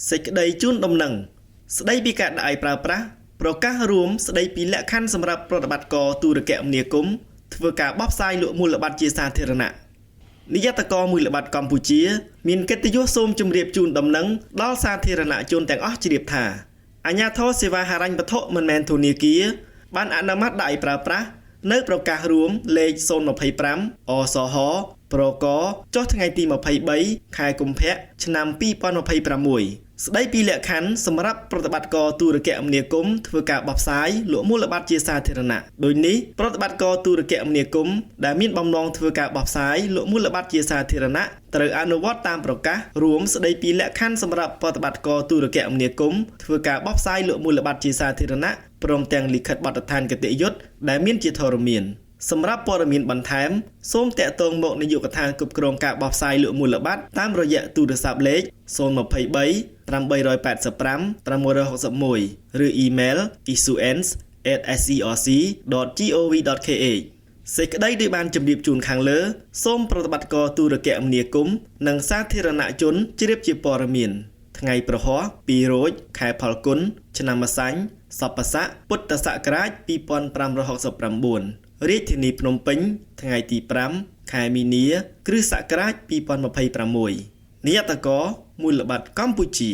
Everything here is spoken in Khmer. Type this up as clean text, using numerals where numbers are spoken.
សេចក្តីជូនដំណឹងស្តីពីការដាក់ឲ្យប្រើប្រាស់ប្រកាសរួមស្តីពីលក្ខខណ្ឌសម្រាប់ប្រតិបត្តិការទូរគមនាគមន៍ធ្វើការបោះផ្សាយលក់មូលបត្រជាសាធារណៈនាយកដ្ឋានមូលបត្រកម្ពុជាមានកិត្តិយសសូមជម្រាបជូនដំណឹងដល់សាធារណជនទាំងអស់ជ្រាបថាអាជ្ញាធរសេវាហិរញ្ញវត្ថុមិនមែនធនាគារបានអនុម័តដាក់ឲ្យប្រើប្រាស់នៅប្រកាសរួមលេខ025អសហប្រកចុះថ្ងៃទី23ខែកុម្ភៈឆ្នាំ2026ស្តីពីលក្ខខណ្ឌសម្រាប់ប្រតិបត្តិការទូរគមនាគមន៍ធ្វើការបោះផ្សាយលក់មូលបត្រជាសាធារណៈដូចនេះប្រតិបត្តិការទូរគមនាគមន៍ដែលមានបំណងធ្វើការបោះផ្សាយលក់មូលបត្រជាសាធារណៈត្រូវអនុវត្តតាមប្រកាសរួមស្តីពីលក្ខខណ្ឌសម្រាប់ប្រតិបត្តិការទូរគមនាគមន៍ធ្វើការបោះផ្សាយលក់មូលបត្រជាសាធារណៈព្រមទាំងលិខិតបទដ្ឋានគតិយុត្តដែលមានជាធរមានសម្រាប់ព័ត៌មានបន្ថែមសូមតាក់ទងមកនាយកដ្ឋានគ្រប់គ្រងការបោះផ្សាយលក់មូលបត្រតាមរយៈទូរស័ព្ទលេខ023 885 661 ឬអ៊ីមែល issuance@scerc.gov.kh សេចក្តីដែលបានជម្រាបជូនខាងលើសូមប្រតិបត្តិការទូរគមនាគមន៍និងសាធារណជនជ្រាបជាព័ត៌មានថ្ងៃប្រហោះ2រោចខែផលគុណឆ្នាំម្សាញ់សពស័កពុទ្ធសករាជ2569រាជធានីភ្នំពេញថ្ងៃទី5ខែមីនា គ្រិស្តសករាជ2026នាយកដ្ឋានមូលបត្រកម្ពុជា